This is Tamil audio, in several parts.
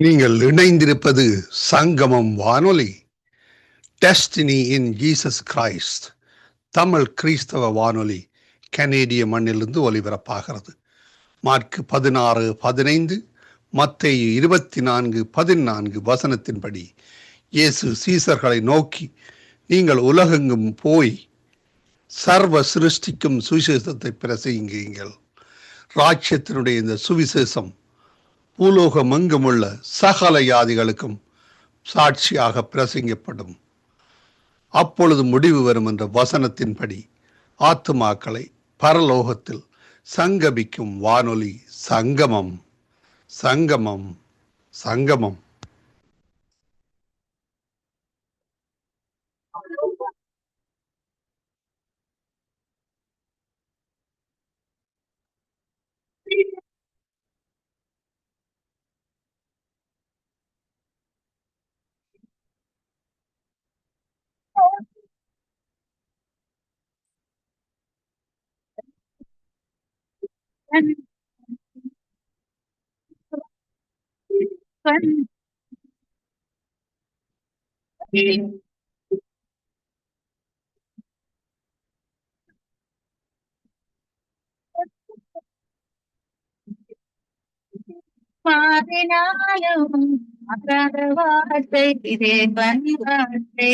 நீங்கள் இணைந்திருப்பது சங்கமம் வானொலி. Destiny in Jesus Christ Tamil கிறிஸ்தவ வானொலி கனேடிய மண்ணிலிருந்து ஒலிபரப்பாகிறது. மார்க் 16:15, மத்தேயு 24:14 வசனத்தின்படி இயேசு சீசர்களை நோக்கி, நீங்கள் உலகெங்கும் போய் சர்வ சிருஷ்டிக்கும் சுவிசேஷத்தை பிரசங்கியுங்கள். ராஜ்யத்தினுடைய இந்த சுவிசேஷம் பூலோகமெங்குமுள்ள சகல ஜாதிகளுக்கும் சாட்சியாக பிரசங்கப்படும். அப்பொழுது முடிவு வரும் என்ற வசனத்தின்படி ஆத்துமாக்களை பரலோகத்தில் சங்கமிக்கும் வானொலி சங்கமம். சங்கமம் சங்கமம். பாதினாலும் அகாத வார்த்தை தேவன் வார்த்தை,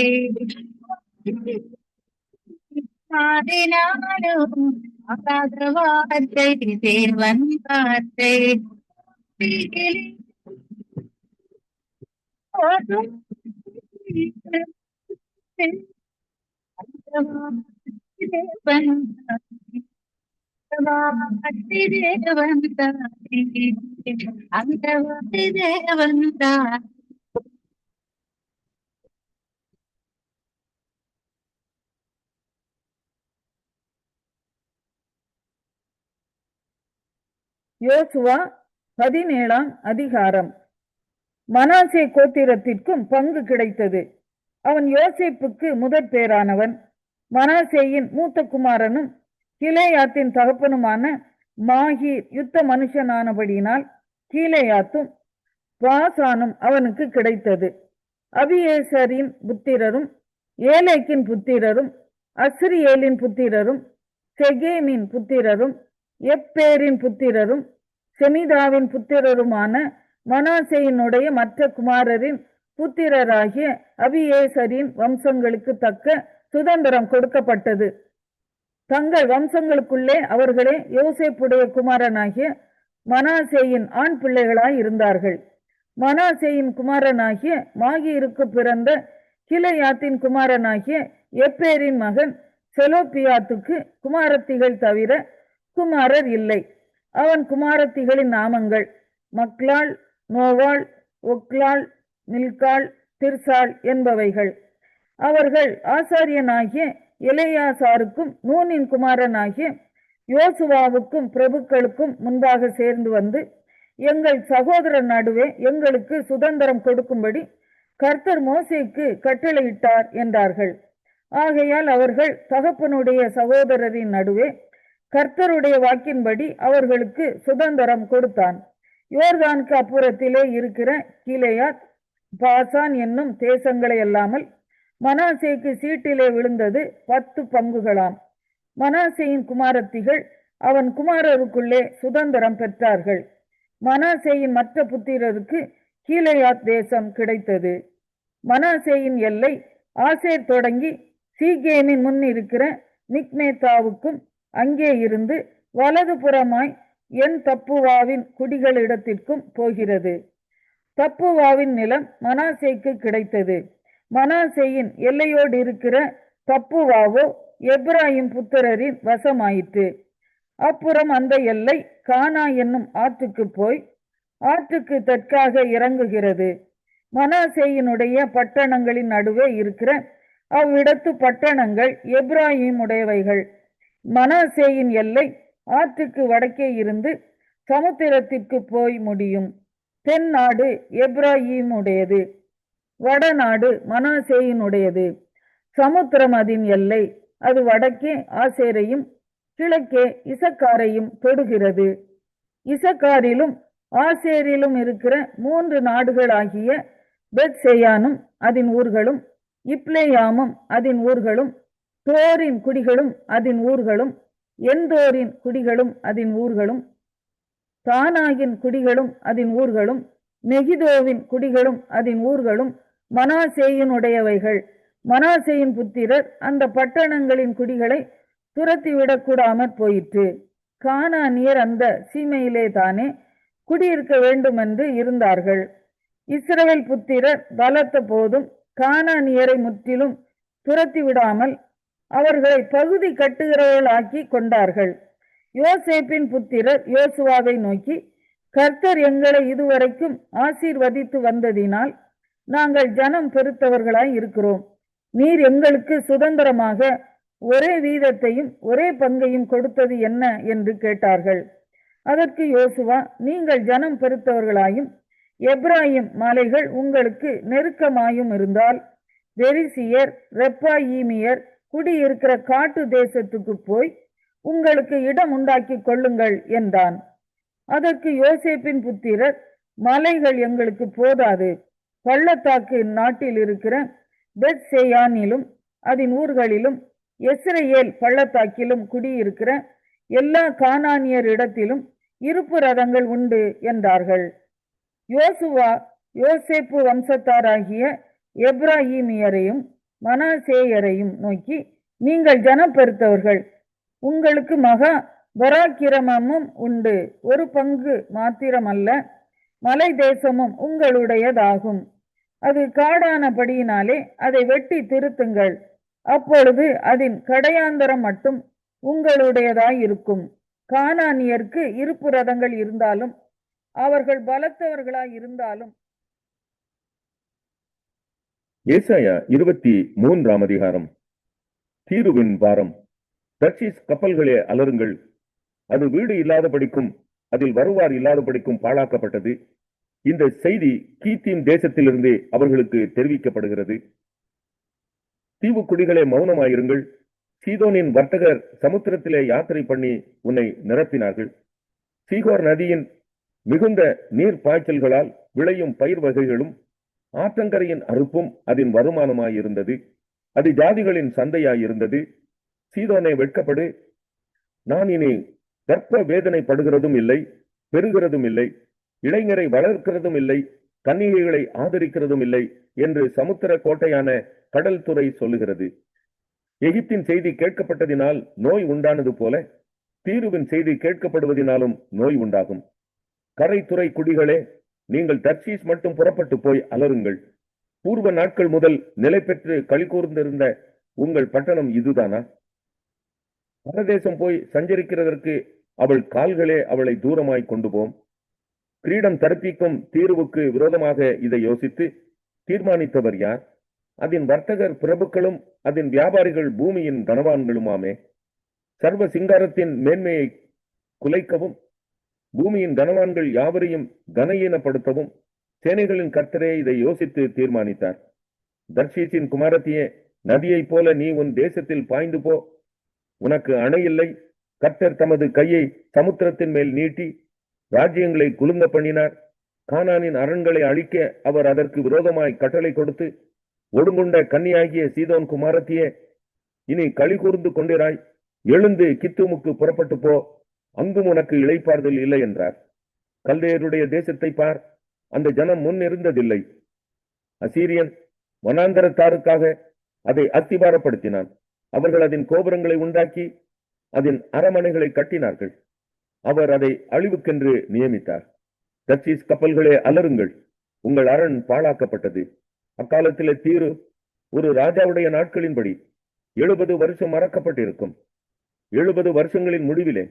பாதினாலும் அகாத வார்த்தை தேவன் வார்த்தை. யோசுவா 17ஆம் அதிகாரம். மனாசே கோத்திரத்திற்கும் பங்கு கிடைத்தது. அவன் யோசேப்புக்கு முதற் பேரானவன். மனாசேயின் மூத்த குமாரனும் கிலேயாத்தின் தகப்பனுமான மாகீர் யுத்த மனுஷனானபடியினால் கீலேயாத்தும் பாசானும் அவனுக்கு கிடைத்தது. அபியேசரின் புத்திரரும் ஏலேக்கின் புத்திரரும் அஸ்ரியேலின் புத்திரரும் செகேமின் புத்திரரும் எப்பேரின் புத்திரரும் செமிதாவின் புத்திரருமான மனாசேயினுடைய மற்ற குமாரரின் புத்திரராகிய அபியேசரின் வம்சங்களுக்கு தக்க சுதந்திரம் கொடுக்கப்பட்டது. தங்கள் வம்சங்களுக்குள்ளே அவர்களே யோசேப்புடைய குமாரனாகிய மனாசேயின் ஆண் பிள்ளைகளாய் இருந்தார்கள். மனாசேயின் குமாரனாகிய மாகீருக்கு பிறந்த கிலேயாத்தின் குமாரனாகிய எப்பேரின் மகன் செலோப்பியாத்துக்கு குமாரத்திகள் தவிர குமாரர் இல்லை. அவன் குமாரத்திகளின் நாமங்கள் மக்லாள், நோவாள், ஒக்லாள், மில்காள், திர்சாள் என்பவைகள். அவர்கள் ஆசாரியனாகிய எலெயாசாருக்கும் நூனின் குமாரனாகிய யோசுவாவுக்கும் பிரபுக்களுக்கும் முன்பாக சேர்ந்து வந்து, எங்கள் சகோதரர் நடுவே எங்களுக்கு சுதந்திரம் கொடுக்கும்படி கர்த்தர் மோசேக்கு கட்டளையிட்டார் என்றார்கள். ஆகையால் அவர்கள் தகப்பனுடைய சகோதரரின் நடுவே கர்த்தருடைய வாக்கின்படி அவர்களுக்கு சுதந்திரம் கொடுத்தான். யோர்தானுக்கு அப்புறத்திலே இருக்கிற கீலேயாத், பாசான் என்னும் தேசங்களை அல்லாமல் மனாசேக்கு சீட்டிலே விழுந்தது 10 பங்குகளாம். மனாசேயின் குமாரத்திகள் அவன் குமாரருக்குள்ளே சுதந்திரம் பெற்றார்கள். மனாசேயின் மற்ற புத்திரருக்கு கீலேயாத் தேசம் கிடைத்தது. மனாசேயின் எல்லை ஆசேர் தொடங்கி சீகேமின் முன் இருக்கிற மிக்மேத்தாவுக்கும், அங்கே இருந்து வலதுபுறமாய் என் தப்புவாவின் குடிகளிடத்திற்கும் போகிறது. தப்புவாவின் நிலம் மனாசேக்கு கிடைத்தது. மனாசேயின் எல்லையோடு இருக்கிற தப்புவாவோ எப்ராயிம் புத்திரரின் வசமாயிற்று. அப்புறம் அந்த எல்லை கானா என்னும் ஆற்றுக்கு போய் ஆற்றுக்கு தெற்காக இறங்குகிறது. மனாசேயினுடைய பட்டணங்களின் நடுவே இருக்கிற அவ்விடத்து பட்டணங்கள் எப்ராயிமுடையவைகள். மனாசேயின் எல்லை ஆற்றுக்கு வடக்கே இருந்து சமுத்திரத்திற்கு போய் முடியும். தென் நாடு எப்ராயிமுடையது, வடநாடு மனாசேயினுடையது. சமுத்திரம் அதன் எல்லை. அது வடக்கே ஆசேரையும் கிழக்கே இசக்காரையும் தொடுகிறது. இசக்காரிலும் ஆசேரிலும் இருக்கிற 3 நாடுகளாகிய பெத்செயானும் அதன் ஊர்களும், இப்லேயாமும் அதன் ஊர்களும், தோரின் குடிகளும் அதன் ஊர்களும், எந்தோரின் குடிகளும் அதன் ஊர்களும், தானாகின் குடிகளும் அதன் ஊர்களும், மெகிதோவின் குடிகளும் அதன் ஊர்களும் மனாசேயினுடையவைகள். மனாசேயின் புத்திரர் அந்த பட்டணங்களின் குடிகளை துரத்திவிடக்கூடாமற் போயிற்று. கானானியர் அந்த சீமையிலே தானே குடியிருக்க வேண்டுமென்று இருந்தார்கள். இஸ்ரவேல் புத்திரர் பலத்த போதும் கானானியரை முற்றிலும் துரத்திவிடாமல் அவர்களை பகுதி கட்டுகிறவர்களாக்கி கொண்டார்கள். யோசேப்பின் புத்திரர் யோசுவாவை நோக்கி, கர்த்தர் எங்களை இதுவரைக்கும் ஆசீர்வதித்து வந்ததினால் நாங்கள் ஜனம் பெருத்தவர்களாய் இருக்கிறோம். நீர் எங்களுக்கு சுதந்திரமாக ஒரே வீதத்தையும் ஒரே பங்கையும் கொடுத்தது என்ன என்று கேட்டார்கள். அதற்கு யோசுவா, நீங்கள் ஜனம் பெருத்தவர்களாயும் எப்ராயிம் மலைகள் உங்களுக்கு நெருக்கமாயும் இருந்தால் பெரிசியர் ரெப்பாயீமியர் குடியிருக்கிற காட்டு தேசத்துக்கு போய் உங்களுக்கு இடம் உண்டாக்கி கொள்ளுங்கள் என்றான். அதற்கு யோசேப்பின் புத்திரர், மலைகள் எங்களுக்கு போதாது, பள்ளத்தாக்கு நாட்டில் இருக்கிற பெத்செயானிலும் அதன் ஊர்களிலும் எஸ்ரேல் பள்ளத்தாக்கிலும் குடியிருக்கிற எல்லா கானானியர் இடத்திலும் இருப்பு ரதங்கள் உண்டு என்றார்கள். யோசுவா யோசேப்பு வம்சத்தாராகிய எப்ராஹீமியரையும் மனாசேயரையும் நோக்கி, நீங்கள் ஜனம் பெருத்தவர்கள், உங்களுக்கு மகா பராக்கிரமமும் உண்டு. ஒரு பங்கு மாத்திரமல்ல, மலை தேசமும் உங்களுடையதாகும். அது காடானபடியினாலே அதை வெட்டி திருத்துங்கள். அப்பொழுது அதன் கடையாந்தரம் மட்டும் உங்களுடையதாயிருக்கும். கானானியருக்கு இருப்பு ரதங்கள் இருந்தாலும் அவர்கள் பலத்தவர்களாய் இருந்தாலும். ஏசாயா 23ஆம் அதிகாரம். தீருவின் பாரம். தர்ஷீஸ் கப்பல்களே அலருங்கள், அது வீடு இல்லாதபடிக்கும் அதில் வருவார் இல்லாதபடிக்கும் பாழாக்கப்பட்டது. இந்த செய்தி கீத்தீம் தேசத்திலிருந்து அவர்களுக்கு தெரிவிக்கப்படுகிறது. தீவுக்குடிகளே மௌனமாயிருங்கள். சீதோனின் வர்த்தகர் சமுத்திரத்திலே யாத்திரை பண்ணி உன்னை நிரப்பினார்கள். சீகோர் நதியின் மிகுந்த நீர் பாய்ச்சல்களால் விளையும் பயிர் வகைகளும் ஆற்றங்கரையின் அறுப்பும் அதன் வருமானமாயிருந்தது. அது ஜாதிகளின் சந்தையாயிருந்தது. சீதோனை வெட்கப்படு, நான் இனி கர்ப்ப வேதனைப்படுகிறதும் இல்லை, பெறுகிறதும் இல்லை, இளைஞரை வளர்க்கிறதும் இல்லை, கன்னிகைகளை ஆதரிக்கிறதும் இல்லை என்று சமுத்திர கோட்டையான கடல் துறை சொல்லுகிறது. எகிப்தின் செய்தி கேட்கப்பட்டதினால் நோய் உண்டானது போல தீருவின் செய்தி கேட்கப்படுவதினாலும் நோய் உண்டாகும். கரைத்துறை குடிகளே, நீங்கள் தர்ஷீஸ் மட்டும் புறப்பட்டு போய் அலருங்கள். பூர்வ நாட்கள் முதல் நிலை பெற்று களி கூர்ந்திருந்த உங்கள் பட்டணம் இதுதானா? பரதேசம் போய் சஞ்சரிக்கிறதற்கு அவள் கால்களே அவளை தூரமாய் கொண்டு போம். கிரீடம் தரப்பிக்கும் தீர்வுக்கு விரோதமாக இதை யோசித்து தீர்மானித்தவர் யார்? அதன் வர்த்தகர் பிரபுக்களும் அதன் வியாபாரிகள் பூமியின் கனவான்களுமாமே. சர்வ சிங்காரத்தின் மேன்மையை குலைக்கவும் பூமியின் கனவான்கள் யாவரையும் கனஈனப்படுத்தவும் சேனைகளின் கர்த்தரே இதை யோசித்து தீர்மானித்தார். தர்ஷீசின் குமாரத்தியே, நதியைப் போல நீ உன் தேசத்தில் பாய்ந்து போ. உனக்கு அணை இல்லை. கர்த்தர் தமது கையை சமுத்திரத்தின் மேல் நீட்டி ராஜ்யங்களை குலுங்க பண்ணினார். கானானின் அரண்களை அழிக்க அவர் அதற்கு விரோதமாய் கட்டளை கொடுத்து, ஒடுங்குண்ட கன்னியாகிய சீதோன் குமாரத்தியே, இனி களி கூர்ந்து கொண்டிராய். எழுந்து கித்துமுக்கு புறப்பட்டு போ, அங்கும் உனக்கு இளைப்பாறுதல் இல்லை என்றார். கல்தேயருடைய தேசத்தை பார், அந்த ஜனம் முன் இருந்ததில்லை. அசீரியன் வனாந்தரத்தாருக்காக அதை அஸ்திபாரப்படுத்தினான். அவர்கள் அதன் கோபுரங்களை உண்டாக்கி அதன் அரமனைகளை கட்டினார்கள். அவர் அதை அழிவுக்கென்று நியமித்தார். தர்சீஸ் கப்பல்களே அலறுங்கள், உங்கள் அரண் பாழாக்கப்பட்டது. அக்காலத்திலே தீரு ஒரு ராஜாவுடைய நாட்களின்படி 70 வருஷம் மறக்கப்பட்டிருக்கும். 70 வருஷங்களின் முடிவிலே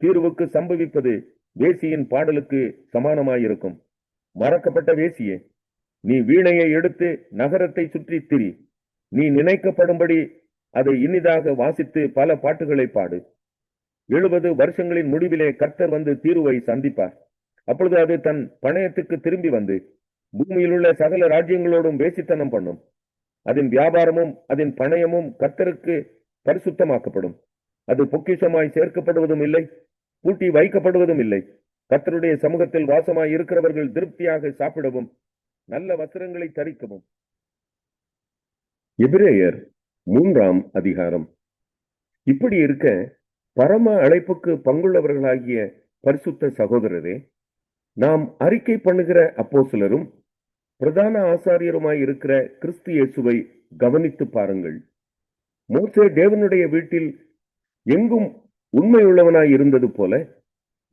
தீருவுக்கு சம்பவிப்பது வேசியின் பாடலுக்கு சமானமாயிருக்கும். மறக்கப்பட்ட வேசியே, நீ வீணையை எடுத்து நகரத்தை சுற்றி திரி. நீ நினைக்கப்படும்படி அதை இனிதாக வாசித்து பல பாட்டுகளை பாடு. 70 வருஷங்களின் முடிவிலே கர்த்தர் வந்து தீருவை சந்திப்பார். அப்பொழுது அது தன் பணயத்துக்கு திரும்பி வந்து பூமியில் உள்ள சகல ராஜ்யங்களோடும் வேசித்தனம் பண்ணும். அதன் வியாபாரமும் அதன் பணயமும் கர்த்தருக்கு பரிசுத்தமாக்கப்படும். அது பொக்கிஷமாய் சேர்க்கப்படுவதும் இல்லை, பூட்டி வைக்கப்படுவதும் இல்லை. கர்த்தருடைய சமூகத்தில் வாசமாய் இருக்கிறவர்கள் திருப்தியாக சாப்பிடவும் நல்ல வஸ்திரங்களை தரிக்கவும். எபிரேயர் 3ஆம் அதிகாரம். இப்படி இருக்க பரம அழைப்புக்கு பங்குள்ளவர்களாகிய பரிசுத்த சகோதரரே, நாம் அறிக்கை பண்ணுகிற அப்போஸ்தலரும் பிரதான ஆசாரியருமாய் இருக்கிற கிறிஸ்து இயேசுவை கவனித்து பாருங்கள். மோசே தேவனுடைய வீட்டில் எங்கும் உண்மையுள்ளவனாய் இருந்தது போல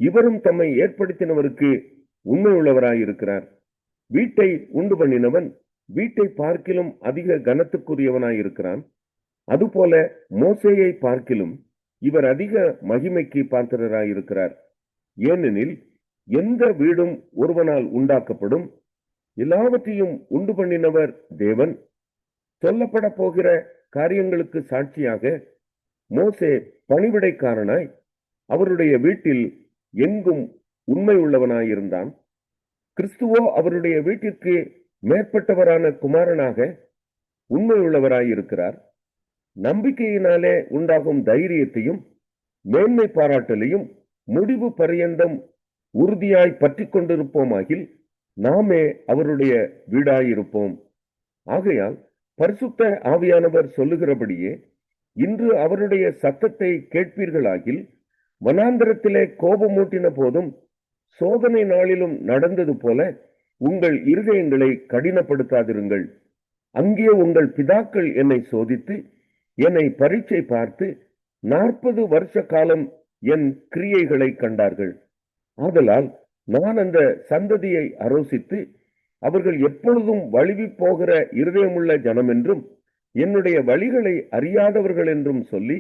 இவரும் தம்மை ஏற்படுத்தினவருக்கு உண்மையுள்ளவராய் இருக்கிறார். வீட்டை உண்டு பண்ணினவன் வீட்டை பார்க்கிலும் அதிக கனத்துக்குரியவனாய் இருக்கிறான். அதுபோல மோசேயை பார்க்கிலும் இவர் அதிக மகிமைக்கு பாத்திரராய் இருக்கிறார். ஏனெனில் எந்த வீடும் ஒருவனால் உண்டாக்கப்படும், எல்லாவற்றையும் உண்டு பண்ணினவர் தேவன். சொல்லப்பட போகிற காரியங்களுக்கு சாட்சியாக மோசே பணிவிடைக்காரனாய் அவருடைய வீட்டில் எங்கும் உண்மை உள்ளவனாயிருந்தான். கிறிஸ்துவோ அவருடைய வீட்டிற்கு மேற்பட்டவரான குமாரனாக உண்மை உள்ளவராயிருக்கிறார். நம்பிக்கையினாலே உண்டாகும் தைரியத்தையும் மேன்மை பாராட்டலையும் முடிவு பரியந்தம் உறுதியாய் பற்றி கொண்டிருப்போமாகில் நாமே அவருடைய வீடாயிருப்போம். ஆகையால் பரிசுத்த ஆவியானவர் சொல்லுகிறபடியே இன்று அவருடைய சத்தத்தை கேட்பீர்களாகில், வனாந்தரத்திலே கோபமூட்டின போதும் சோதனை நாளிலும் நடந்தது போல உங்கள் இருதயங்களை கடினப்படுத்தாதிருங்கள். அங்கே உங்கள் பிதாக்கள் என்னை சோதித்து என்னை பரீட்சை பார்த்து 40 வருஷ காலம் என் கிரியைகளை கண்டார்கள். ஆதலால் நான் அந்த சந்ததியை அரோசித்து அவர்கள் எப்பொழுதும் வழுவி போகிற இருதயமுள்ள ஜனம் என்றும் என்னுடைய வழிகளை அறியாதவர்கள் என்றும் சொல்லி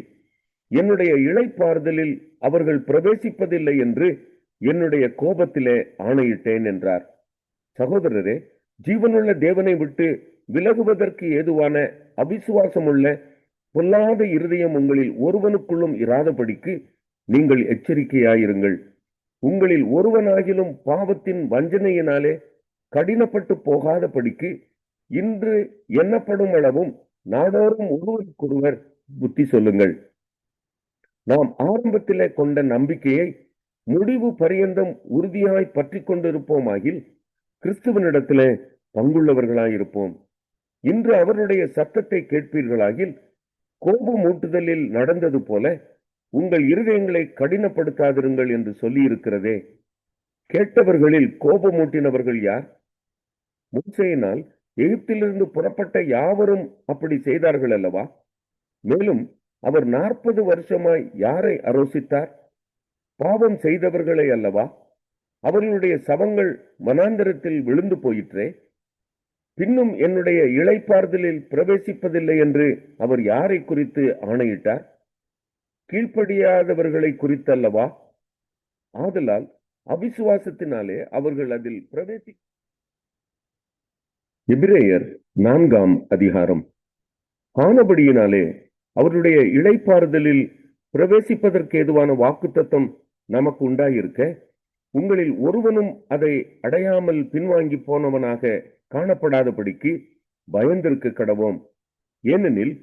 என்னுடைய இளைப்பாறுதலில் அவர்கள் பிரவேசிப்பதில்லை என்று என்னுடைய கோபத்திலே ஆணையிட்டேன் என்றார். சகோதரரே, ஜீவனுள்ள தேவனை விட்டு விலகுவதற்கு ஏதுவான அவிசுவாசமுள்ள பொல்லாத இருதயம் உங்களில் ஒருவனுக்குள்ளும் இராதபடிக்கு நீங்கள் எச்சரிக்கையாயிருங்கள். உங்களில் ஒருவனாகிலும் பாவத்தின் வஞ்சனையினாலே கடினப்பட்டு போகாதபடிக்கு இன்று எண்ணப்படும் அளவும் நாடோறும் ஒருவருக்கொருவர் புத்தி சொல்லுங்கள். நாம் ஆரம்பத்திலே கொண்ட நம்பிக்கையை முடிவு பரியந்தம் உறுதியாய் பற்றி கொண்டிருப்போமாகில் கிறிஸ்துவனிடத்திலே பங்குள்ளவர்களாயிருப்போம். இன்று அவருடைய சத்தத்தை கேட்பீர்களாகில் கோபமூட்டுதலில் நடந்தது போல உங்கள் இருதயங்களை கடினப்படுத்தாதிருங்கள் என்று சொல்லி இருக்கிறதே. கேட்டவர்களில் கோபமூட்டினவர்கள் யார்? மோசேயினால் எகிப்திலிருந்து புறப்பட்ட யாவரும் அப்படி செய்தார்கள் அல்லவா? மேலும் அவர் 40 வருஷமாய் யாரை அரோசித்தார்? பாவம் செய்தவர்களை அல்லவா? அவர்களுடைய சவங்கள் வனாந்தரத்தில் விழுந்து போயிற்றே. பின்னும் என்னுடைய இளைப்பாறுதலில் பிரவேசிப்பதில்லை என்று அவர் யாரை குறித்து ஆணையிட்டார்? கீழ்ப்படியாதவர்களை குறித்தல்லவா? ஆதலால் அவிசுவாசத்தினாலே அவர்கள் அதில் எபிரேயர் 4ஆம் அதிகாரம். ஆனபடியினாலே அவருடைய இளைப்பாறுதலில் பிரவேசிப்பதற்கு ஏதுவான வாக்குத்தத்தம் நமக்கு உண்டாயிருக்க, உங்களில் ஒருவனும் அதை அடையாமல் பின்வாங்கி போனவனாக காணப்படாதபடிக்கு பயந்திருக்க கடவோம். ஏனெனில்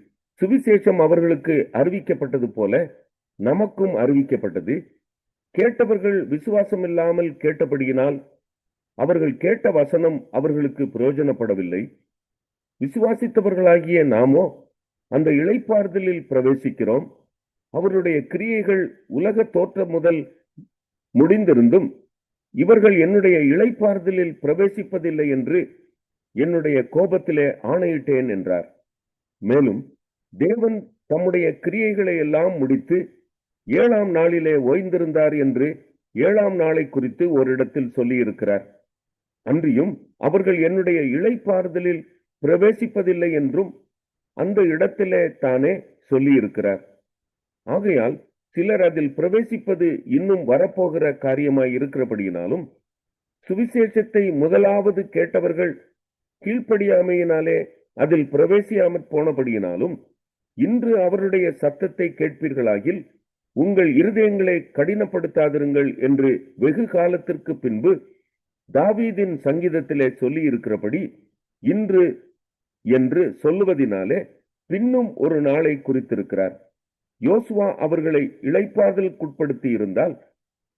சுவிசேஷம் அவர்களுக்கு அறிவிக்கப்பட்டது போல நமக்கும் அறிவிக்கப்பட்டது. கேட்டவர்கள் விசுவாசம் இல்லாமல் கேட்டபடியினால் அவர்கள் கேட்ட வசனம் அவர்களுக்கு பிரயோஜனப்படவில்லை. விசுவாசித்தவர்களாகிய நாமோ அந்த இளைப்பாறுதலில் பிரவேசிக்கிறோம். அவருடைய கிரியைகள் உலக தோற்றம் முதல் முடிந்திருந்தும் இவர்கள் என்னுடைய இளைப்பாறுதலில் பிரவேசிப்பதில்லை என்று என்னுடைய கோபத்திலே ஆணையிட்டேன் என்றார். மேலும் தேவன் தம்முடைய கிரியைகளை எல்லாம் முடித்து 7ஆம் நாளிலே ஓய்ந்திருந்தார் என்று 7ஆம் நாளை குறித்து ஓரிடத்தில் சொல்லியிருக்கிறார். அன்றியும் அவர்கள் என்னுடைய இளைப்பாறுதலில் பிரவேசிப்பதில்லை என்றும் அந்த இடத்திலே தானே சொல்லியிருக்கிறார். ஆகையால் சிலர் அதில் பிரவேசிப்பது இன்னும் வரப்போகிற காரியமாய் இருக்கிறபடியினாலும், சுவிசேஷத்தை முதலாவது கேட்டவர்கள் கீழ்ப்படியாமையினாலே அதில் பிரவேசியாமற் போனபடியினாலும், இன்று அவருடைய சத்தத்தை கேட்பீர்களாகில் உங்கள் இருதயங்களை கடினப்படுத்தாதிருங்கள் என்று வெகு காலத்திற்கு பின்பு தாவீதின் சங்கீதத்திலே சொல்லி இருக்கிறபடி இன்று என்று சொல்லுவதினாலே பின்னும் ஒரு நாளை குறித்திருக்கிறார். யோசுவா அவர்களை இளைப்பாறுதலுக்குட்படுத்தி இருந்தால்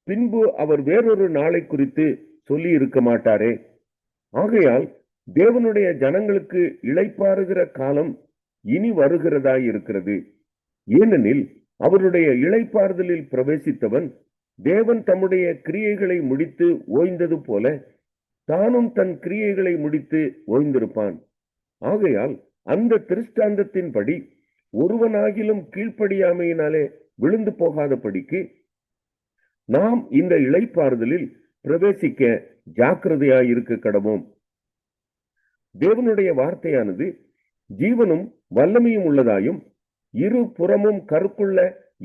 பின்பு அவர் வேறொரு நாளை குறித்து சொல்லி இருக்க மாட்டாரே. ஆகையால் தேவனுடைய ஜனங்களுக்கு இளைப்பாறுகிற காலம் இனி வருகிறதாய் இருக்கிறது. ஏனெனில் அவருடைய இளைப்பாறுதலில் பிரவேசித்தவன் தேவன் தம்முடைய கிரியைகளை முடித்து ஓய்ந்தது போல தானும் தன் கிரியைகளை முடித்து ஓய்ந்திருப்பான். ஆகையால் அந்த திருஷ்டாந்தத்தின்படி ஒருவனாகிலும் கீழ்ப்படியாமையினாலே விழுந்து போகாதபடிக்கு நாம் இந்த இளைப்பாறுதலில் பிரவேசிக்க ஜாக்கிரதையாய் இருக்க கடவோம். தேவனுடைய வார்த்தையானது ஜீவனும் வல்லமையும் உள்ளதாயும் இரு புறமும் கருக்குள்ள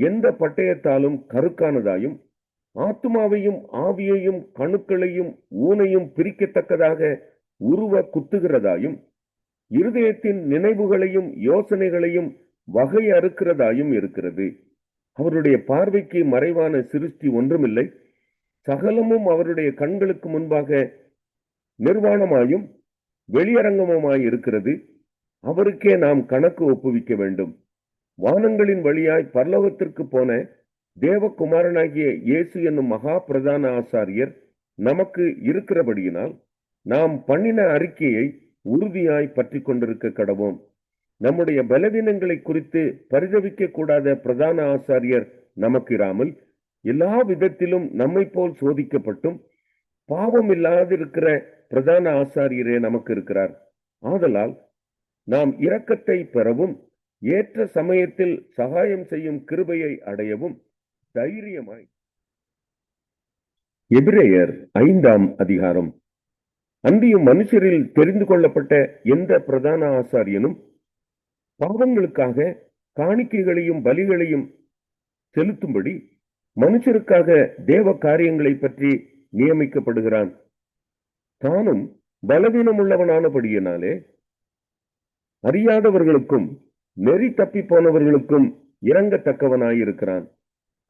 எந்த பட்டயத்தாலும் கருக்கானதாயும் ஆத்துமாவையும் ஆவியையும் கணுக்களையும் ஊனையும் பிரிக்கத்தக்கதாக உருவ குத்துகிறதாயும் இருதயத்தின் நினைவுகளையும் யோசனைகளையும் வகை அறுக்கிறதாயும் இருக்கிறது. அவருடைய பார்வைக்கு மறைவான சிருஷ்டி ஒன்றுமில்லை. சகலமும் அவருடைய கண்களுக்கு முன்பாக நிர்வாணமாயும் வெளியரங்கமுமாய் இருக்கிறது. அவருக்கே நாம் கணக்கு ஒப்புவிக்க வேண்டும். வானங்களின் வழியாய் பரலோகத்திற்கு போன தேவகுமாரனாகிய இயேசு என்னும் மகா பிரதான ஆசாரியர் நமக்கு இருக்கிறபடியினால் நாம் பண்ணின அறிக்கையை உறுதியாய் பற்றி கொண்டிருக்க கடவோம். நம்முடைய பலவீனங்களை குறித்து பரிதவிக்க கூடாத பிரதான ஆசாரியர் நமக்கு இராமல் எல்லா விதத்திலும் நம்மை போல் சோதிக்கப்பட்டும் பாவம் இல்லாதிருக்கிற பிரதான ஆசாரியரே நமக்கு இருக்கிறார். ஆதலால் நாம் இரக்கத்தை பெறவும் ஏற்ற சமயத்தில் சகாயம் செய்யும் கிருபையை அடையவும் தைரியமாய். எபிரேயர் 5ஆம் அதிகாரம். அன்றியும் மனுஷரில் தெரிந்து கொள்ளப்பட்ட எந்த பிரதான ஆசாரியனும் பாவங்களுக்காக காணிக்கைகளையும் பலிகளையும் செலுத்தும்படி மனுஷருக்காக தேவ காரியங்களை பற்றி நியமிக்கப்படுகிறான். தானும் பலவீனமுள்ளவனானபடியினாலே அறியாதவர்களுக்கும் நெறி தப்பி போனவர்களுக்கும் இறங்கத்தக்கவனாயிருக்கிறான்.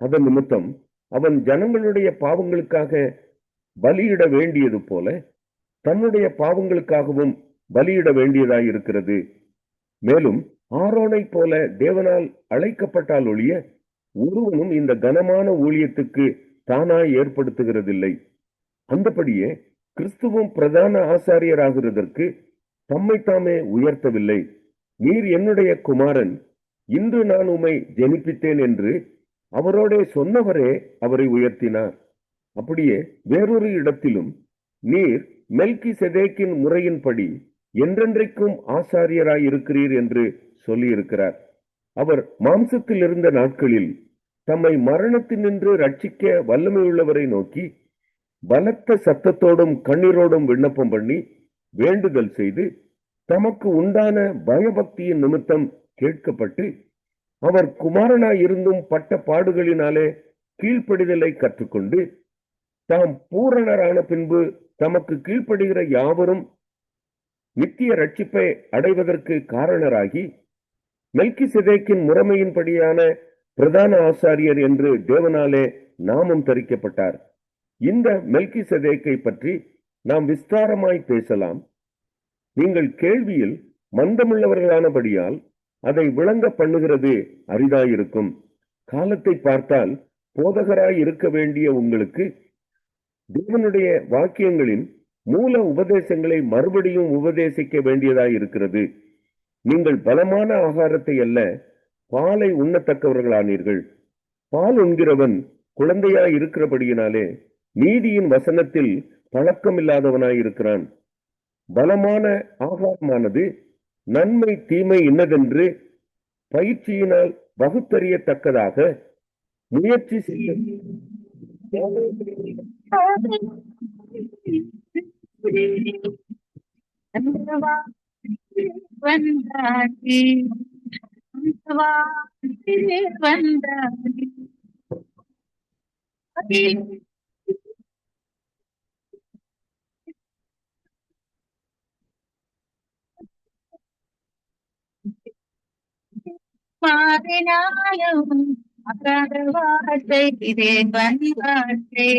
அதன் நிமித்தம் அவன் ஜனங்களுடைய பாவங்களுக்காக பலியிட வேண்டியது போல தன்னுடைய பாவங்களுக்காகவும் பலியிட வேண்டியதாயிருக்கிறது. மேலும் ஆரோனை போல தேவனால் அழைக்கப்பட்டால் ஒழிய ஒருவனும் இந்த கனமான ஊழியத்துக்கு தானாய் ஏற்படுத்துகிறதில்லை. அந்தபடியே கிறிஸ்துவும் பிரதான ஆசாரியராகிறதற்கு தம்மை தாமே உயர்த்தவில்லை. நீர் என்னுடைய குமாரன், இன்று நான் உம்மை ஜெனிப்பித்தேன் என்று அவரோட சொன்னவரே அவரை உயர்த்தினார். அப்படியே வேறொரு இடத்திலும் நீர் மெல்கிசேதேக்கின் முறையின்படி என்றென்றைக்கும் ஆசாரியராய் இருக்கிறீர் என்று சொல்லியிருக்கிறார். அவர் மாம்சத்தில் இருந்த நாட்களில் தம்மை மரணத்தினின்று ரட்சிக்க வல்லமையுள்ளவரை நோக்கி பலத்த சத்தத்தோடும் கண்ணீரோடும் விண்ணப்பம் பண்ணி வேண்டுதல் செய்து தமக்கு உண்டான பயபக்தியின் நிமித்தம் கேட்கப்பட்டு அவர் குமாரனாய் இருந்தும் பட்ட பாடுகளினாலே கீழ்ப்படிதலை கற்றுக்கொண்டு தாம் பூரணரான பின்பு தமக்கு கீழ்ப்படுகிற யாவரும் நித்திய ரட்சிப்பை அடைவதற்கு காரணராகி மெல்கிசேதேக்கின் முறைமையின்படியான பிரதான ஆசாரியர் என்று தேவனாலே நாமம் தரிக்கப்பட்டார். இந்த மெல்கிசேதேக்கை பற்றி நாம் விஸ்தாரமாய் பேசலாம். நீங்கள் கேள்வியில் மந்தமுள்ளவர்களானபடியால் அதை விளங்க பண்ணுகிறது அரிதாயிருக்கும். காலத்தை பார்த்தால் போதகராய் இருக்க வேண்டிய உங்களுக்கு தேவனுடைய வாக்கியங்களின் மூல உபதேசங்களை மறுபடியும் உபதேசிக்க வேண்டியதாய் இருக்கிறது. நீங்கள் பலமான ஆகாரத்தை அல்ல பாலை உண்ணத்தக்கவர்களானீர்கள். பால் உண்கிறவன் குழந்தையாய் இருக்கிறபடியினாலே நீதியின் வசனத்தில் பழக்கமில்லாதவனாய் இருக்கிறான். பலமான ஆகாரமானது நன்மை தீமை இன்னதென்று பயிற்சியினால் வகுத்தறியத்தக்கதாக முயற்சி செய்ய வந்தாடி வந்தாடி மாறினாலும் அகாத வார்த்தை தேவன் வார்த்தை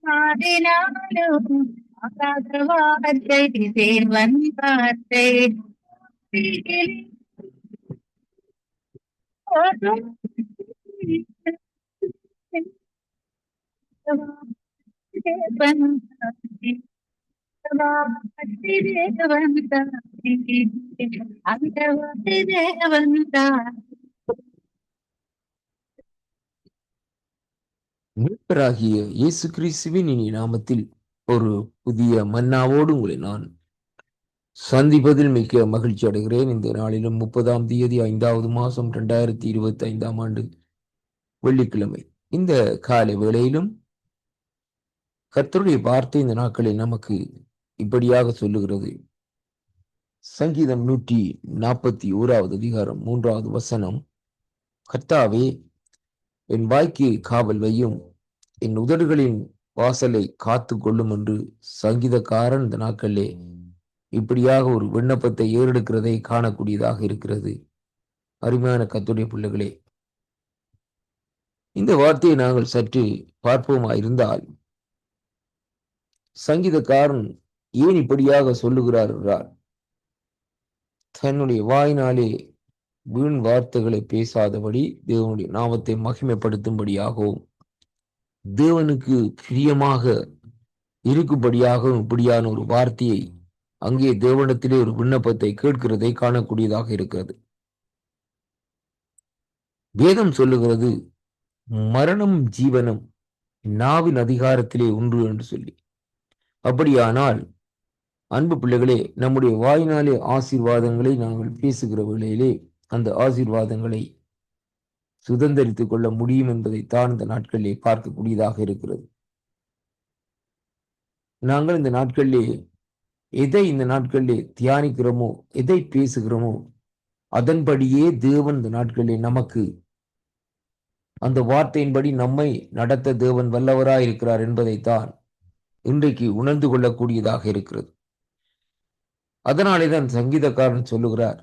மாறினாலும் அகாத வார்த்தை தேவன் வார்த்தை தேவன் மீட்பராகிய இயேசு கிறிஸ்துவின் இனி நாமத்தில் ஒரு புதிய மன்னாவோடு உங்களை நான் சந்திப்பதில் மிக்க மகிழ்ச்சி அடைகிறேன். இந்த நாளிலும் 30ஆம் தேதி 5வது மாதம் 2025ஆம் ஆண்டு வெள்ளிக்கிழமை இந்த காலை வேளையிலும் கர்த்தருடைய வார்த்தை இந்த நாட்களில் நமக்கு இப்படியாக சொல்லுகிறது. சங்கீதம் 141வது அதிகாரம் 3வது வசனம், கர்த்தாவே என் வாய்க்கு காவல் வையும், என் உதடுகளின் வாசலை காத்து கொள்ளும் என்று சங்கீதக்காரன் இந்த நாட்களிலே இப்படியாக ஒரு விண்ணப்பத்தை ஏறெடுக்கிறதை காணக்கூடியதாக இருக்கிறது. அருமையான கர்த்தருடைய பிள்ளைகளே, இந்த வார்த்தையை நாங்கள் சற்று பார்ப்போமா இருந்தால், சங்கீதக்காரன் ஏன் இப்படியாக சொல்லுகிறார் என்றால், தன்னுடைய வாயினாலே வீண் வார்த்தைகளை பேசாதபடி தேவனுடைய நாமத்தை மகிமைப்படுத்தும்படியாகவும் தேவனுக்கு பிரியமாக இருக்கும்படியாகவும் இப்படியான ஒரு வார்த்தையை அங்கே தேவனிடத்திலே ஒரு விண்ணப்பத்தை கேட்கிறதை காணக்கூடியதாக இருக்கிறது. வேதம் சொல்லுகிறது, மரணம் ஜீவனம் நாவின் அதிகாரத்திலே ஒன்று என்று சொல்லி. அப்படியானால் அன்பு பிள்ளைகளே, நம்முடைய வாயினாலே ஆசீர்வாதங்களை நாங்கள் பேசுகிற வேளையிலே அந்த ஆசீர்வாதங்களை சுதந்திரித்துக் கொள்ள முடியும் என்பதைத்தான் இந்த நாட்களிலே பார்க்கக்கூடியதாக இருக்கிறது. நாங்கள் இந்த நாட்களிலே எதை இந்த நாட்களிலே தியானிக்கிறோமோ, எதை பேசுகிறோமோ, அதன்படியே தேவன் இந்த நாட்களிலே நமக்கு அந்த வார்த்தையின்படி நம்மை நடத்த தேவன் வல்லவராயிருக்கிறார் என்பதைத்தான் இன்றைக்கு உணர்ந்து கொள்ளக்கூடியதாக இருக்கிறது. அதனாலே தான் சங்கீதக்காரன் சொல்லுகிறார்,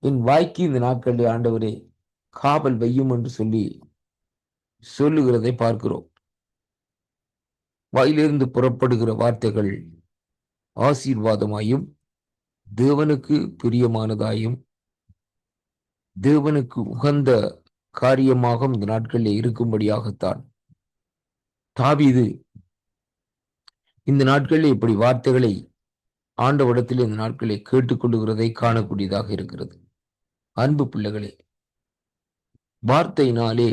என் வாய்க்கு இந்த நாட்களிலே ஆண்டவரே காவல் வையும் என்று சொல்லி சொல்லுகிறதை பார்க்கிறோம். வாயிலிருந்து புறப்படுகிற வார்த்தைகள் ஆசீர்வாதமாயும் தேவனுக்கு பிரியமானதாயும் தேவனுக்கு உகந்த காரியமாக இந்த நாட்களிலே இருக்கும்படியாகத்தான் தாவீது இந்த நாட்களில் இப்படி வார்த்தைகளை ஆண்டவரிடத்தில் இந்த நாட்களை கேட்டுக்கொள்ளுகிறதை காணக்கூடியதாக இருக்கிறது. அன்பு பிள்ளைகளே, வார்த்தையினாலே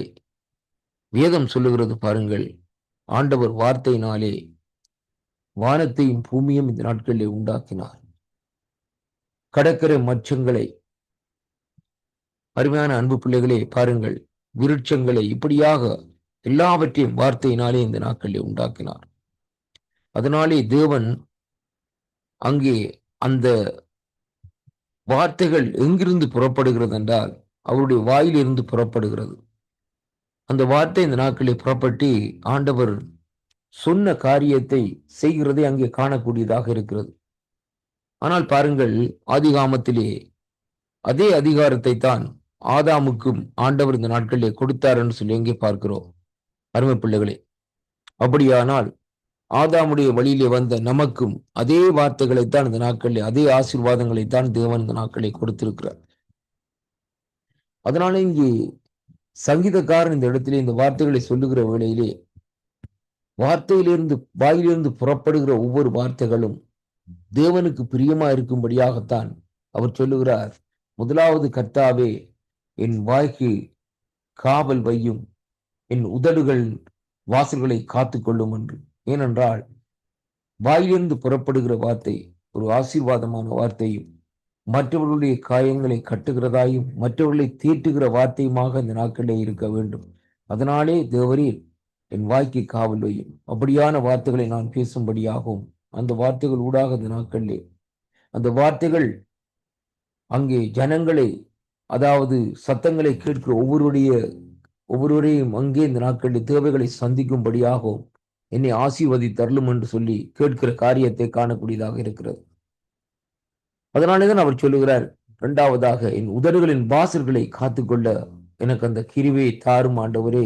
வேதம் சொல்லுகிறது பாருங்கள், ஆண்டவர் வார்த்தையினாலே வானத்தையும் பூமியும் இந்த நாட்களிலே உண்டாக்கினார். கடற்கரை மச்சங்களை, அருமையான அன்பு பிள்ளைகளே பாருங்கள், விருட்சங்களை, இப்படியாக எல்லாவற்றையும் வார்த்தையினாலே இந்த நாட்களிலே உண்டாக்கினார். அதனாலே தேவன் அங்கே அந்த வார்த்தைகள் எங்கிருந்து புறப்படுகிறது என்றால் அவருடைய வாயிலிருந்து புறப்படுகிறது. அந்த வார்த்தை இந்த நாட்களில் புறப்பட்டு ஆண்டவர் சொன்ன காரியத்தை செய்கிறதை அங்கே காணக்கூடியதாக இருக்கிறது. ஆனால் பாருங்கள், ஆதிகாமத்திலே அதே அதிகாரத்தை தான் ஆதாமுக்கும் ஆண்டவர் இந்த நாட்களிலே கொடுத்தார் என்று சொல்லி எங்கே பார்க்கிறோம். அருமை பிள்ளைகளே, அப்படியானால் ஆதாமுடைய வழியிலே வந்த நமக்கும் அதே வார்த்தைகளைத்தான் இந்த நாட்களிலே, அதே ஆசீர்வாதங்களைத்தான் தேவன் இந்த நாட்களை கொடுத்திருக்கிறார். அதனால இங்கே சங்கீதக்காரன் இந்த இடத்திலே இந்த வார்த்தைகளை சொல்லுகிற வேளையிலே, வார்த்தையிலிருந்து வாயிலிருந்து புறப்படுகிற ஒவ்வொரு வார்த்தைகளும் தேவனுக்கு பிரியமா இருக்கும்படியாகத்தான் அவர் சொல்லுகிறார். முதலாவது, கர்த்தாவே என் வாய்க்கு காவல் வையும், என் உதடுகள் வாசல்களை காத்துக்கொள்ளும் என்று. ஏனென்றால் வாயிலிருந்து புறப்படுகிற வார்த்தை ஒரு ஆசீர்வாதமான வார்த்தையும் மற்றவர்களுடைய காயங்களை கட்டுகிறதாயும் மற்றவர்களை தீட்டுகிற வார்த்தையுமாக இந்த நாட்களிலே இருக்க வேண்டும். அதனாலே தேவரீர் என் வாய்க்கு காவல் வையும். அப்படியான வார்த்தைகளை நான் பேசும்படியாகவும் அந்த வார்த்தைகள் ஊடாக இந்த நாட்களிலே அந்த வார்த்தைகள் அங்கே ஜனங்களை, அதாவது சத்தங்களை கேட்கிற ஒவ்வொருவரையும் அங்கே இந்த நாட்களில் தேவைகளை சந்திக்கும்படியாகவும் என்னை ஆசீர்வதித்தருளும் என்று சொல்லி கேட்கிற காரியத்தை காணக்கூடியதாக இருக்கிறது. அதனாலேதான் அவர் சொல்லுகிறார், இரண்டாவதாக என் உதடுகளின் வாசல்களை காத்துக்கொள்ள எனக்கு அந்த கிருபையை தாரும் ஆண்டவரே.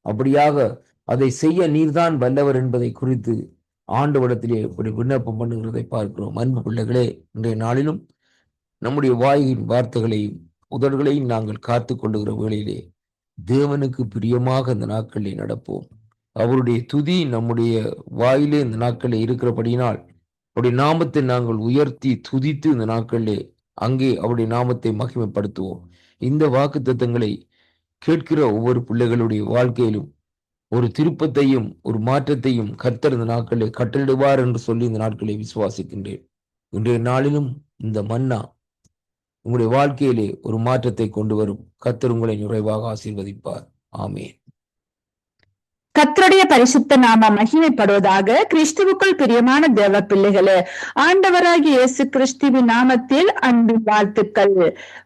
அப்படியாக அதை செய்ய நீர்தான் வல்லவர் என்பதை குறித்து ஆண்டவரிடத்திலே இப்படி விண்ணப்பம் பண்ணுகிறதை பார்க்கிறோம். அன்பு பிள்ளைகளே, இன்றைய நாளிலும் நம்முடைய வாயின் வார்த்தைகளையும் உதடுகளையும் நாங்கள் காத்து கொள்ளுகிற வேளையிலே தேவனுக்கு பிரியமாக இந்த நாட்களிலே நடப்போம். அவருடைய துதி நம்முடைய வாயிலே இந்த நாட்களில் இருக்கிறபடியினால் அவருடைய நாமத்தை நாங்கள் உயர்த்தி துதித்து இந்த நாட்களிலே அங்கே அவருடைய நாமத்தை மகிமைப்படுத்துவோம். இந்த வாக்கு தத்தங்களை கேட்கிற ஒவ்வொரு பிள்ளைகளுடைய வாழ்க்கையிலும் ஒரு திருப்பத்தையும் ஒரு மாற்றத்தையும் கர்த்தர் இந்த நாட்களிலே கட்டளிடுவார் என்று சொல்லி இந்த நாட்களை விசுவாசிக்கின்றேன். இன்றைய நாளிலும் இந்த மன்னா உங்களுடைய வாழ்க்கையிலே ஒரு மாற்றத்தை கொண்டு வரும். கர்த்தர் உங்களை நிறைவாக ஆசீர்வதிப்பார். ஆமென். கர்த்தருடைய பரிசுத்த நாமம் மகிமைப்படுவதாக. கிறிஸ்துவுக்குள் பிரியமான தேவ பிள்ளைகளே, ஆண்டவராகிய இயேசு கிறிஸ்துவின் நாமத்தில் அன்பின் வாழ்த்துக்கள்.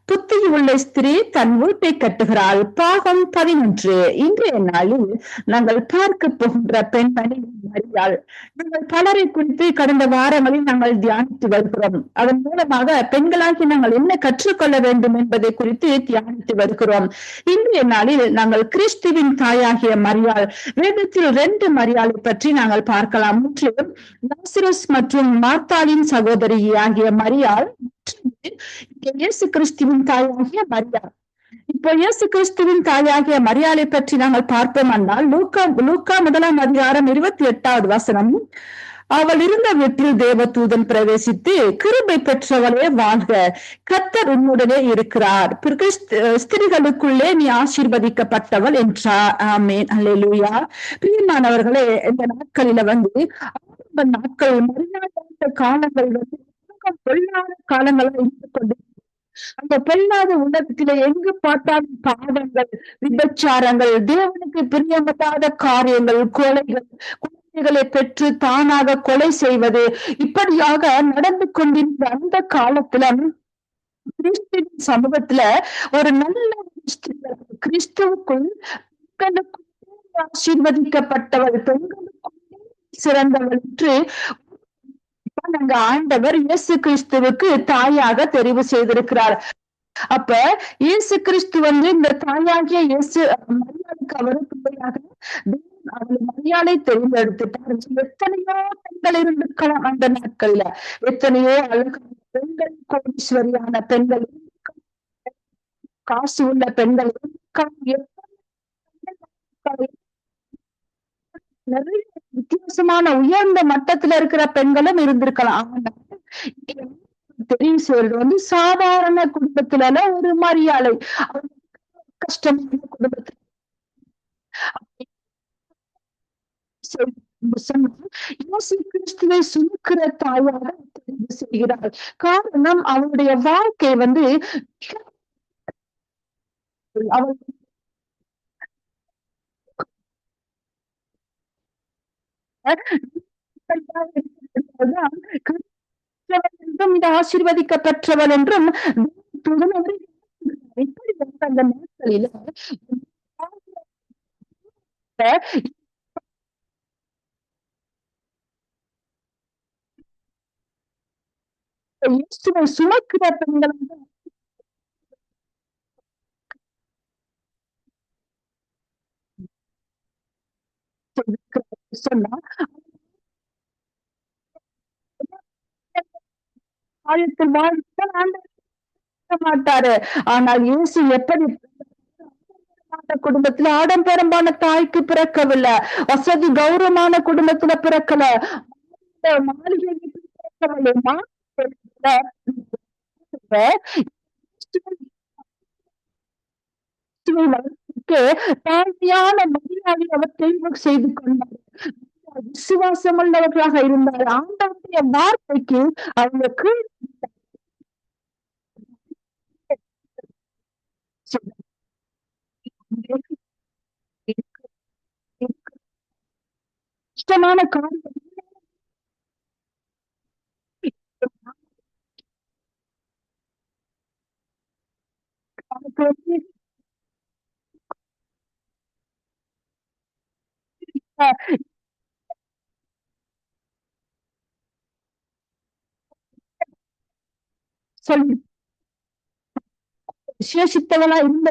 புத்தியுள்ள ஸ்திரீ தன் வீட்டை கட்டுகிறாள். பாகம் 11. இன்றைய நாளில் நாங்கள் பார்க்க போகின்ற பெண்மணி மரியாள். நாங்கள் பலரை குறித்து கடந்த வாரங்களில் நாங்கள் தியானித்து வருகிறோம். அதன் மூலமாக பெண்களாகி நாங்கள் என்ன கற்றுக்கொள்ள வேண்டும் என்பதை குறித்து தியானித்து வருகிறோம். இன்றைய நாளில் நாங்கள் கிறிஸ்துவின் தாயாகிய மரியாள், வேதத்தில் 2 மரியாளை பற்றி நாங்கள் பார்க்கலாம். முற்றிலும் லாசரஸ் மற்றும் மார்த்தாளின் சகோதரி ஆகிய மரியாள், இயேசு கிறிஸ்துவின் தாயாகிய மரியாள். இப்போ இயேசு கிறிஸ்துவின் தாயாகிய மரியாளை பற்றி நாங்கள் பார்ப்போம் என்றால் லூக்கா 1 அதிகாரம் 28வது வசனம், அவள் இருந்த வீட்டில் தேவதூதன் பிரவேசித்து, கிருபை பெற்றவளே வாழ்க, கர்த்தர் உன்னுடனே இருக்கிறார், ஸ்திரீகளுக்குள்ளே நீ ஆசீர்வதிக்கப்பட்டவள் என்றார். ஆமென், அல்லேலூயா. பிரியமானவர்களே, இந்த நாட்களில ஆரம்ப நாட்கள் மரியாதை காலங்கள் பொல்லாத காலங்களாக இருந்து கொண்டு அந்த பொல்லாத உலகத்திலே எங்கு பார்த்தாலும் பாவங்கள், விபச்சாரங்கள், தேவனுக்கு பிரியமில்லாத காரியங்கள், கொலைகள், குழந்தைகளை பெற்று தானாக கொலை செய்வது, இப்படியாக நடந்து கொண்டிருந்த அந்த காலத்துல கிறிஸ்துவின் சமூகத்துல ஒரு நல்ல கிறிஸ்துவுக்குள் ஆசீர்வதிக்கப்பட்டவள், பெண்களுக்குள்ளே சிறந்தவள் என்று நாங்க ஆண்டவர் இயேசு கிறிஸ்துவுக்கு தாயாக தெரிவு செய்திருக்கிறார். அப்ப இயேசு கிறிஸ்து இந்த தாயாகிய இயேசு மரியாளுக்கு அவரு பிள்ளையாக அவள் மரியாதை தேர்ந்தெடுத்துட்டார். எத்தனையோ பெண்கள் இருந்திருக்கலாம் அந்த நாட்கள்ல, எத்தனையோ அழகான பெண்கள், கோடீஸ்வரியான பெண்கள், காசு உள்ள பெண்கள், நிறைய வித்தியாசமான உயர்ந்த மட்டத்துல இருக்கிற பெண்களும் இருந்திருக்கலாம். தெரிவு செய்யறது சாதாரண குடும்பத்துல ஒரு மரியாதை, கஷ்டமான குடும்பத்துல இயேசு கிறிஸ்துவை சுமக்கிற தாயாக தெரிவு செய்கிறார். காரணம் அவருடைய வாழ்க்கை அவள் ஆசீர்வதிக்கப்பட்டவள் என்றும் இப்படி அந்த நாட்களில சுமக்கிற பெண்கள் சொன்னா மாட்டாரு. ஆனால் இயேசு எப்படி குடும்பத்துல ஆடம்பரமான தாய்க்கு பிறக்கவில்லை, வசதி கௌரவமான குடும்பத்துல பிறக்கல, மாளிகை பிறக்கவில்லை, தாழ்மையான மரியாதை அவர் தெரிவு செய்து கொண்டார். விசுவாசம் உள்ளவர்களாக இருந்தார். ஆண்டவருடைய வார்த்தைக்கு அவங்க கஷ்டமான காரியம் சொல்லி விசேஷித்தவளா இருந்த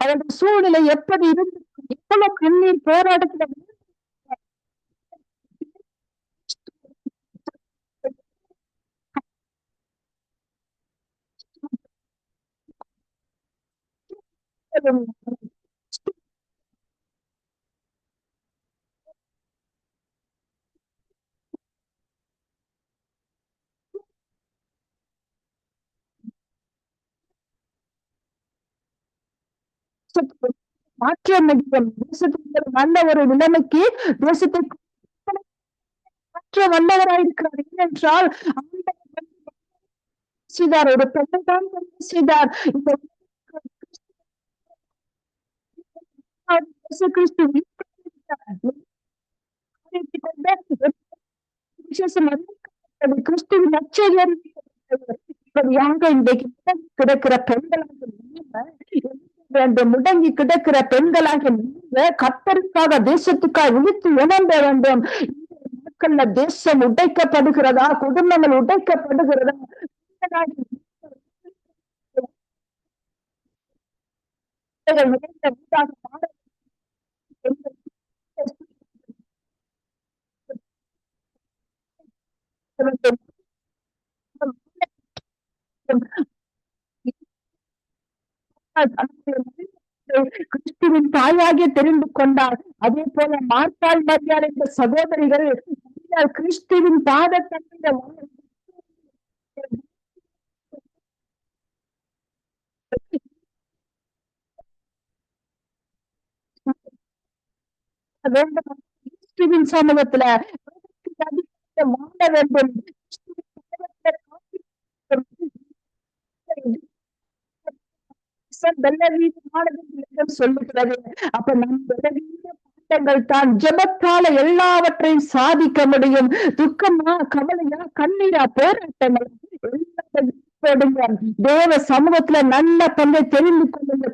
அவருடைய சூழ்நிலை எப்படி இருந்து எவ்வளவு கண்ணீர் போராட்டத்துல மாற்ற முடியும். தேசத்துக்கு நல்ல ஒரு நிலைமைக்கு தேசத்தை மாற்ற வல்லவராயிருக்கிறார். ஏனென்றால் செய்தார், ஒரு பெண்ணை தான் செய்தார். இந்த கிறிஸ்து கிறிஸ்துவின் நற்செய்தியாக இன்றைக்கு கிடக்கிற பெண்களாக முடங்கி கிடக்கிற பெண்களாக கத்தருக்காக தேசத்துக்காக விழித்து உணர்ந்த வேண்டும். மக்கள்ல தேசம் உடைக்கப்படுகிறதா, குடும்பங்கள் உடைக்கப்படுகிறதா, கிறிஸ்துவின் தாயாக தெரிந்து கொண்டார். அதே போல மார்த்தாள் மரியாள் என்ற சகோதரிகள் கிறிஸ்துவின் பாதத்தன்மையில வேண்டும். கிறிஸ்துவின் சமூகத்துல வாழ வேண்டும். சொல்லுகிறது. அப்ப நம் பாட்டங்கள் தான் ஜெபத்தால எல்லாவற்றையும் சாதிக்க முடியும். துக்கமா, கவலையா, கண்ணீரா, போராட்டங்கள் தேவ சமூகத்துல நல்ல பங்கை தெரிந்து கொள்ளுங்க.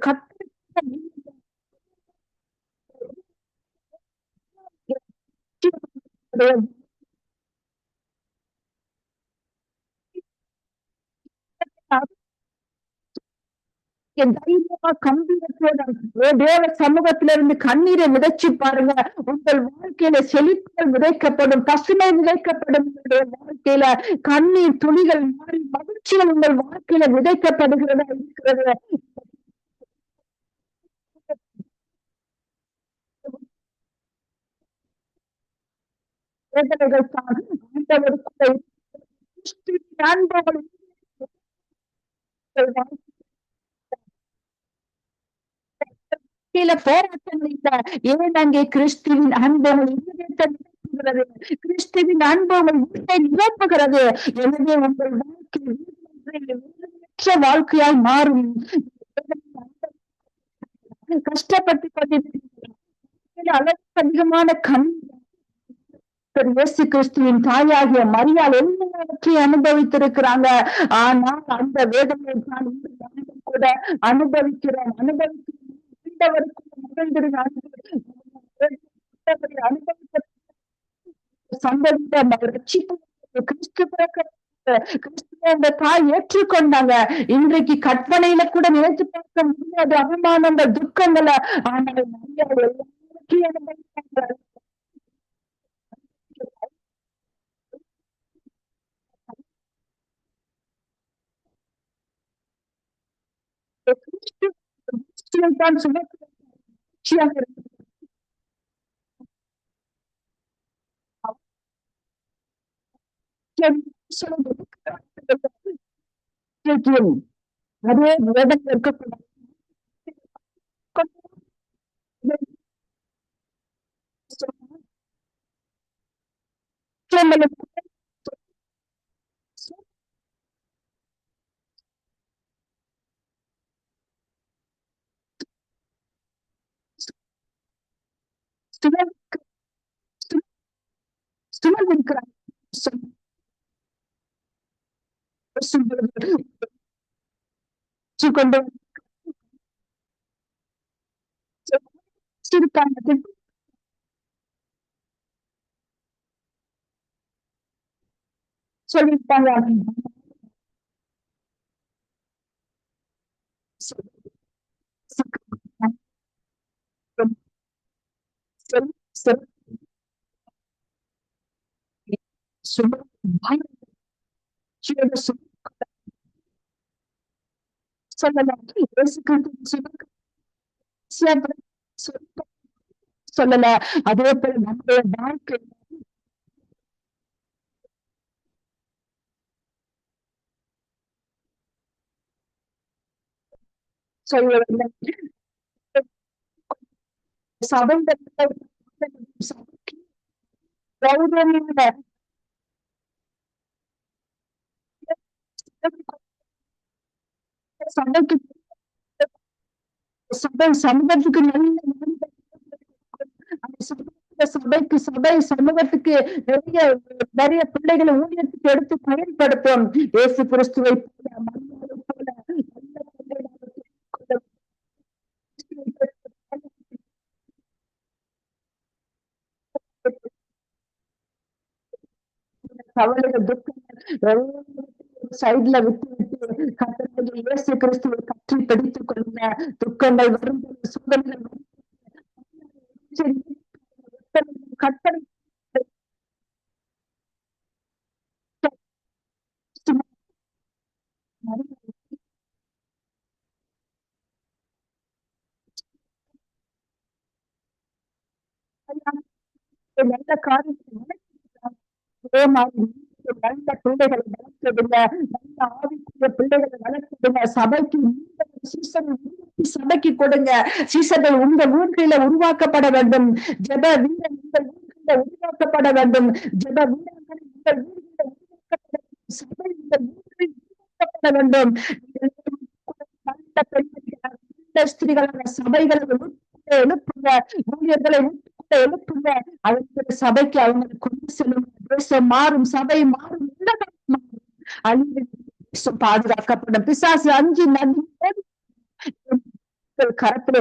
தைரியமா கம்பீரத்தோட தேவ சமூகத்திலிருந்து கண்ணீரை விதைச்சு பாருங்க. உங்கள் வாழ்க்கையில செழிப்புகள் விதைக்கப்படும், பசுமை விதைக்கப்படும். உங்களுடைய வாழ்க்கையில கண்ணீர் துளிகள் மாறி மகிழ்ச்சிகள் உங்கள் வாழ்க்கையில விதைக்கப்படுகிறதா இருக்கிறது. போராட்டங்கள் இல்ல. ஏன் அங்கே கிறிஸ்துவின் அன்பு நிரப்புகிறது. கிறிஸ்துவின் அன்பு நிரப்புகிறது. எனவே உங்கள் வாழ்க்கை வாழ்க்கையாய் மாறும். கஷ்டப்பட்டு கொண்டிருக்கிறது அளவுக்கு அதிகமான இயேசு கிறிஸ்துவின் தாயாகிய மரியாள் எல்லாவற்றையும் அனுபவித்திருக்கிறாங்க. ஆனால் அந்த வேதனை தான் கூட அனுபவிக்கிறோம். அந்த தாய் ஏற்றுக்கொண்டாங்க. இன்றைக்கு கற்பனையில கூட நினைத்து பார்க்க முடியாது அவமானங்கள், துக்கங்களை. ஆனால் தான் அதே வேதனை இருக்கக்கூடாது. கொண்டு சொல்லிட்டாங்க. சொல்லல. அதே போல நம்முடைய வாழ்க்கை சொல்லவில்லை. சபைக்கு சபை சமூகத்துக்கு சபைக்கு சபை சமூகத்துக்கு நிறைய நிறைய பிள்ளைகளை ஊழியத்துக்கு எடுத்து பயன்படுத்தும். இயேசு கிறிஸ்துவை கவலைகள் துக்கங்கள் சைட்ல விட்டு விட்டு கர்த்தராகிய இயேசு கிறிஸ்துவை பற்றி பிடித்துக் கொள்ளுங்க. துக்கங்கள் வரும் சூழல்கள் கர்த்தரை நல்ல காரியத்தை அதே மாதிரி நல்ல பிள்ளைகளை வளர்த்துடுங்க. நல்ல ஆவிக்குரிய பிள்ளைகளை வளர்த்துடுங்க. சபைக்கு சபைக்கு கொடுங்க. சீசர்கள் உங்க ஊர்களில உருவாக்கப்பட வேண்டும். ஜெப வீரன் உங்கள் ஊர்களில உருவாக்கப்பட வேண்டும். ஜெப வீரர்கள் உங்கள் ஊர்களில உருவாக்கப்பட வேண்டும். சபை உங்கள் ஊர்களில் உருவாக்கப்பட வேண்டும். நல்ல பெண்கள் நல்ல ஸ்திரீகளான சபைகளை எழுப்புங்க. ஊழியர்களை எழுப்புங்க. அவங்க சபைக்கு அவங்க கொண்டு செல்லும். தேசம் மாறும், சபை மாறும், உலகம் மாறும், அழிவு தேசம் பாதுகாக்கப்படும். பிசாசு அஞ்சு நதி கரத்துல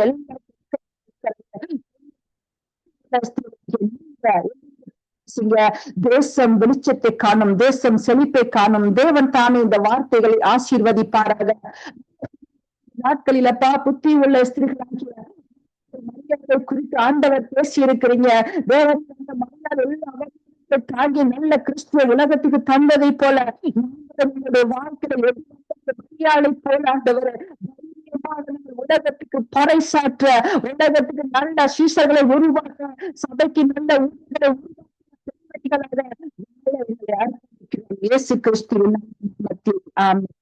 தேசம் வெளிச்சத்தை காணும், தேசம் செழிப்பை காணும். தேவன் தானே இந்த வார்த்தைகளை ஆசீர்வதிப்பாராக. நாட்களிலப்பா புத்தி உள்ள ஸ்திரீகளாகிய மரியாதை குறித்து ஆண்டவர் பேசி இருக்கிறீங்க. தேவன் அந்த மரியாதை தாங்கி நல்ல கிறிஸ்துவ உலகத்துக்கு தந்ததை போல வாழ்க்கையை மரியாதை போல ஆண்டவர் உலகத்துக்கு பறைசாற்ற, உலகத்துக்கு நல்ல சீசர்களை உருவாக்க, சபைக்கு நல்ல ஊழியர்களை உருவாக்க இயேசு கிறிஸ்துவின் நாமத்தில் ஆமென்.